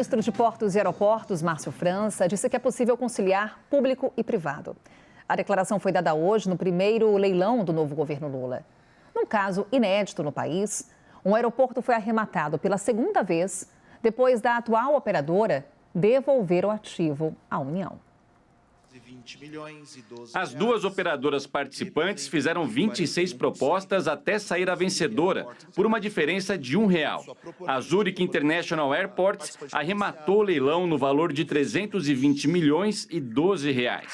O ministro de Portos e Aeroportos, Márcio França, disse que é possível conciliar público e privado. A declaração foi dada hoje no primeiro leilão do novo governo Lula. Num caso inédito no país, um aeroporto foi arrematado pela segunda vez, depois da atual operadora devolver o ativo à União. As duas operadoras participantes fizeram 26 propostas até sair a vencedora, por uma diferença de R$1. A Zurich International Airports arrematou o leilão no valor de 320 milhões e 12 reais.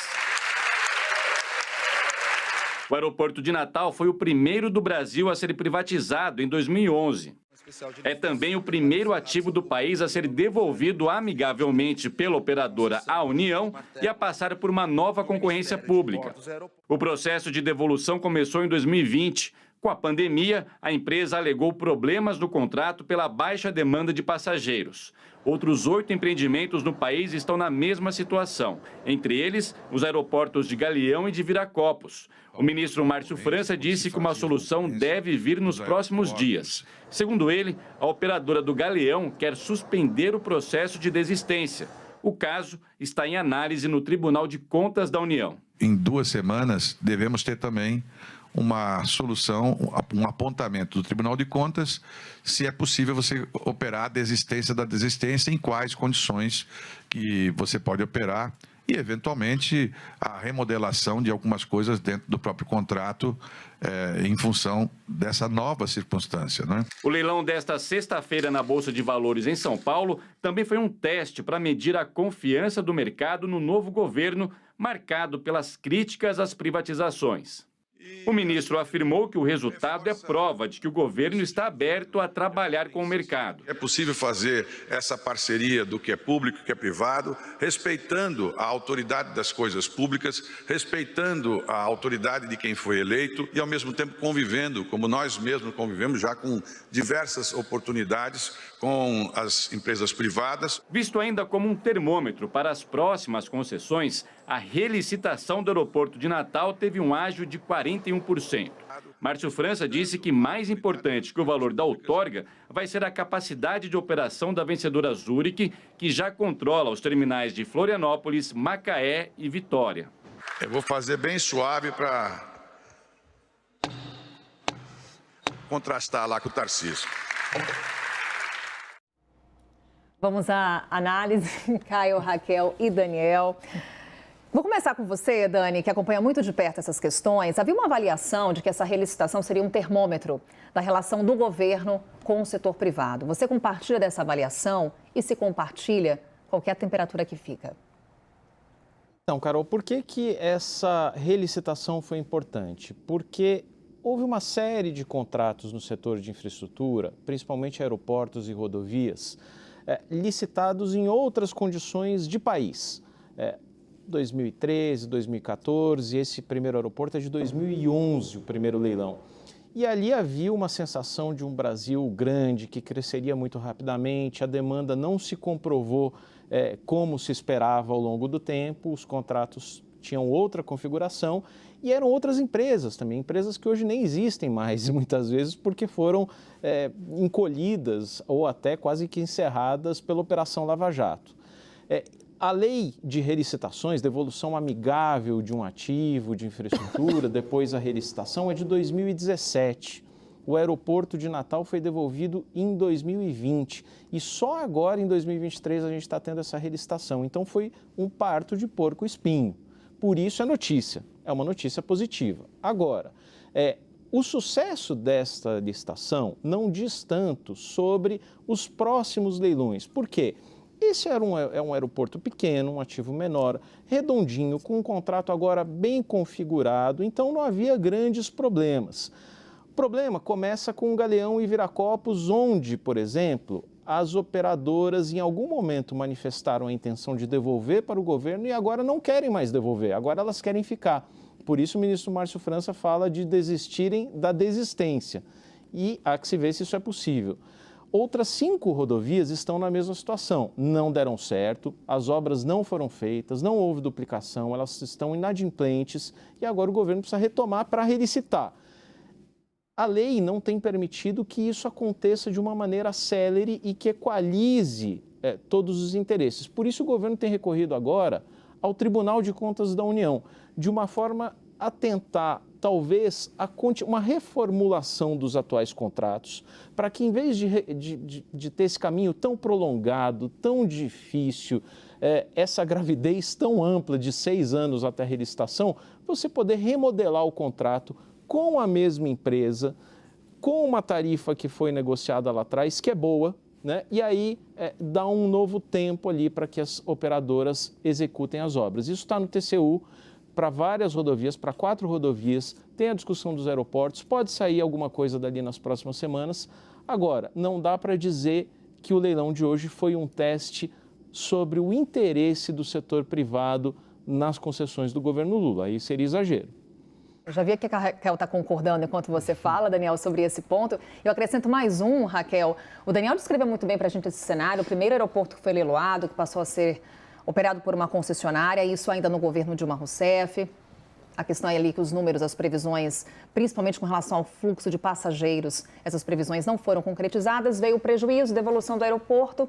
O aeroporto de Natal foi o primeiro do Brasil a ser privatizado em 2011. É também o primeiro ativo do país a ser devolvido amigavelmente pela operadora à União e a passar por uma nova concorrência pública. O processo de devolução começou em 2020. Com a pandemia, a empresa alegou problemas no contrato pela baixa demanda de passageiros. Outros 8 empreendimentos no país estão na mesma situação, entre eles os aeroportos de Galeão e de Viracopos. O ministro Márcio França disse que uma solução deve vir nos próximos dias. Segundo ele, a operadora do Galeão quer suspender o processo de desistência. O caso está em análise no Tribunal de Contas da União. Em 2 semanas, devemos ter também uma solução, um apontamento do Tribunal de Contas, se é possível você operar a desistência da desistência, em quais condições que você pode operar e, eventualmente, a remodelação de algumas coisas dentro do próprio contrato em função dessa nova circunstância, né? O leilão desta sexta-feira na Bolsa de Valores em São Paulo também foi um teste para medir a confiança do mercado no novo governo, marcado pelas críticas às privatizações. O ministro afirmou que o resultado é prova de que o governo está aberto a trabalhar com o mercado. É possível fazer essa parceria do que é público e que é privado, respeitando a autoridade das coisas públicas, respeitando a autoridade de quem foi eleito e, ao mesmo tempo, convivendo, como nós mesmos convivemos já com diversas oportunidades com as empresas privadas. Visto ainda como um termômetro para as próximas concessões, a relicitação do aeroporto de Natal teve um ágio de 41%. Márcio França disse que mais importante que o valor da outorga vai ser a capacidade de operação da vencedora Zurich, que já controla os terminais de Florianópolis, Macaé e Vitória. Eu vou fazer bem suave para contrastar lá com o Tarcísio. Vamos à análise, Caio, Raquel e Daniel. Vou começar com você, Dani, que acompanha muito de perto essas questões. Havia uma avaliação de que essa relicitação seria um termômetro da relação do governo com o setor privado. Você compartilha dessa avaliação e, se compartilha, qual que é a temperatura que fica? Então, Carol, por que essa relicitação foi importante? Porque houve uma série de contratos no setor de infraestrutura, principalmente aeroportos e rodovias, licitados em outras condições de país. 2013, 2014, esse primeiro aeroporto é de 2011, o primeiro leilão. E ali havia uma sensação de um Brasil grande, que cresceria muito rapidamente, a demanda não se comprovou como se esperava ao longo do tempo, os contratos tinham outra configuração e eram outras empresas também, empresas que hoje nem existem mais, muitas vezes, porque foram encolhidas ou até quase que encerradas pela Operação Lava Jato. A lei de relicitações, devolução amigável de um ativo de infraestrutura, depois a relicitação, é de 2017. O aeroporto de Natal foi devolvido em 2020 e só agora, em 2023, a gente está tendo essa relicitação. Então, foi um parto de porco-espinho. Por isso é uma notícia positiva. Agora, o sucesso desta licitação não diz tanto sobre os próximos leilões. Por quê? Esse é um aeroporto pequeno, um ativo menor, redondinho, com um contrato agora bem configurado, então não havia grandes problemas. O problema começa com o Galeão e Viracopos, onde, por exemplo, as operadoras em algum momento manifestaram a intenção de devolver para o governo e agora não querem mais devolver, agora elas querem ficar. Por isso o ministro Márcio França fala de desistirem da desistência e há que se ver se isso é possível. Outras 5 rodovias estão na mesma situação, não deram certo, as obras não foram feitas, não houve duplicação, elas estão inadimplentes e agora o governo precisa retomar para relicitar. A lei não tem permitido que isso aconteça de uma maneira célere e que equalize todos os interesses. Por isso o governo tem recorrido agora ao Tribunal de Contas da União, de uma forma a tentar, talvez, uma reformulação dos atuais contratos, para que, em vez de ter esse caminho tão prolongado, tão difícil, essa gravidez tão ampla de 6 anos até a relicitação, você poder remodelar o contrato com a mesma empresa, com uma tarifa que foi negociada lá atrás, que é boa, né? E aí dá um novo tempo ali para que as operadoras executem as obras. Isso está no TCU, para várias rodovias, para 4 rodovias, tem a discussão dos aeroportos, pode sair alguma coisa dali nas próximas semanas. Agora, não dá para dizer que o leilão de hoje foi um teste sobre o interesse do setor privado nas concessões do governo Lula. Aí seria exagero. Eu já vi que a Raquel está concordando enquanto você fala, Daniel, sobre esse ponto. Eu acrescento mais um, Raquel. O Daniel descreveu muito bem para a gente esse cenário. O primeiro aeroporto que foi leiloado, que passou a ser operado por uma concessionária, isso ainda no governo Dilma Rousseff. A questão é ali que os números, as previsões, principalmente com relação ao fluxo de passageiros, essas previsões não foram concretizadas, veio o prejuízo, devolução do aeroporto.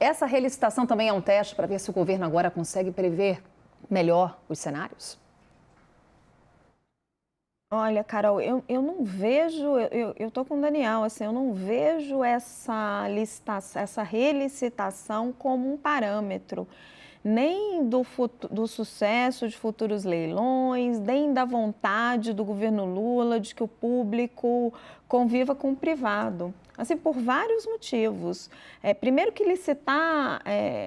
Essa relicitação também é um teste para ver se o governo agora consegue prever melhor os cenários? Olha, Carol, eu não vejo, eu tô com o Daniel, assim, eu não vejo essa relicitação como um parâmetro, nem do sucesso de futuros leilões, nem da vontade do governo Lula de que o público conviva com o privado. Assim, por vários motivos. Primeiro que licitar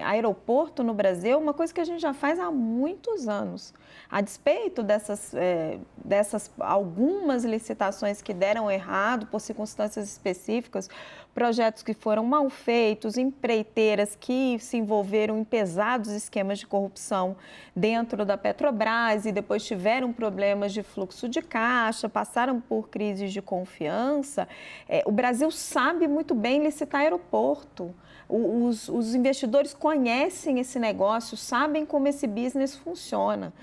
aeroporto no Brasil é uma coisa que a gente já faz há muitos anos. A despeito dessas algumas licitações que deram errado por circunstâncias específicas, projetos que foram mal feitos, empreiteiras que se envolveram em pesados esquemas de corrupção dentro da Petrobras e depois tiveram problemas de fluxo de caixa, passaram por crises de confiança, o Brasil sabe muito bem licitar aeroporto. Os investidores conhecem esse negócio, sabem como esse business funciona.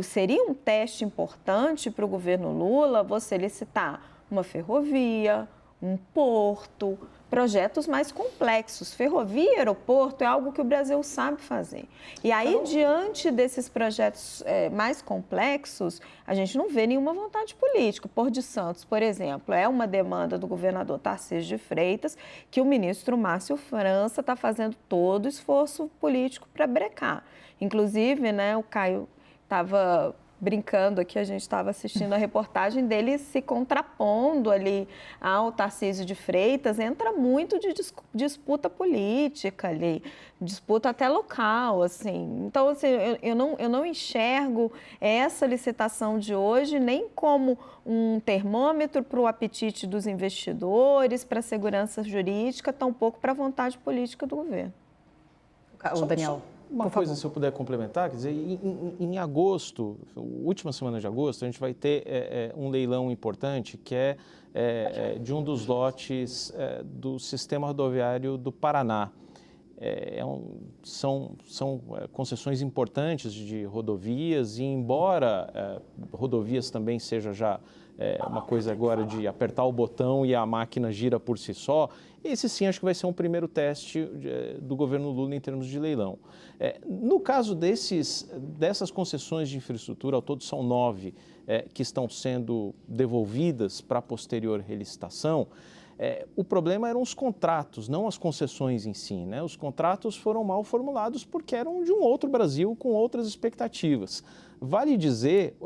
Seria um teste importante para o governo Lula você licitar uma ferrovia, um porto, projetos mais complexos. Ferrovia e aeroporto é algo que o Brasil sabe fazer. E aí, diante desses projetos mais complexos, a gente não vê nenhuma vontade política. Porto de Santos, por exemplo, é uma demanda do governador Tarcísio de Freitas, que o ministro Márcio França está fazendo todo o esforço político para brecar. Inclusive, né, o Caio estava brincando aqui, a gente estava assistindo a reportagem dele se contrapondo ali ao Tarcísio de Freitas, entra muito de disputa política ali, disputa até local, assim. Então, assim, eu não enxergo essa licitação de hoje nem como um termômetro para o apetite dos investidores, para a segurança jurídica, tampouco para a vontade política do governo. O Daniel. Uma coisa, se eu puder complementar, quer dizer, em agosto, última semana de agosto, a gente vai ter um leilão importante que é de um dos lotes do sistema rodoviário do Paraná. São concessões importantes de rodovias e, embora rodovias também seja já uma coisa agora de apertar o botão e a máquina gira por si só, esse sim acho que vai ser um primeiro teste do governo Lula em termos de leilão. No caso dessas concessões de infraestrutura, ao todo são 9 que estão sendo devolvidas para a posterior relicitação. O problema eram os contratos, não as concessões em si, né? Os contratos foram mal formulados porque eram de um outro Brasil com outras expectativas. Vale dizer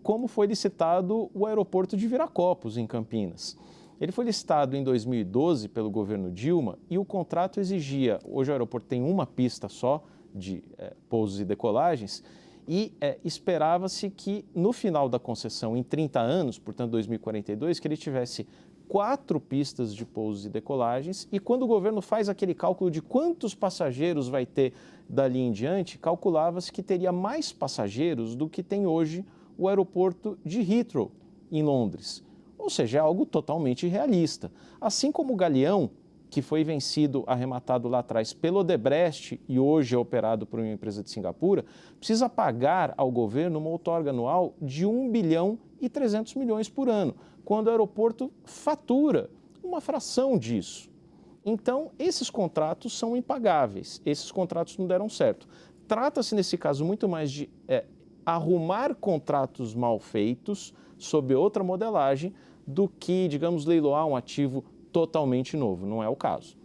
como foi licitado o aeroporto de Viracopos, em Campinas. Ele foi licitado em 2012 pelo governo Dilma e o contrato exigia, hoje o aeroporto tem uma pista só de pousos e decolagens, e esperava-se que no final da concessão, em 30 anos, portanto 2042, que ele tivesse 4 pistas de pousos e decolagens, e quando o governo faz aquele cálculo de quantos passageiros vai ter dali em diante, calculava-se que teria mais passageiros do que tem hoje o aeroporto de Heathrow, em Londres. Ou seja, é algo totalmente irrealista. Assim como o Galeão, que foi vencido, arrematado lá atrás pelo Odebrecht e hoje é operado por uma empresa de Singapura, precisa pagar ao governo uma outorga anual de 1 bilhão e 300 milhões por ano, quando o aeroporto fatura uma fração disso. Então, esses contratos são impagáveis, esses contratos não deram certo. Trata-se, nesse caso, muito mais de arrumar contratos mal feitos sob outra modelagem do que, digamos, leiloar um ativo totalmente novo. Não é o caso.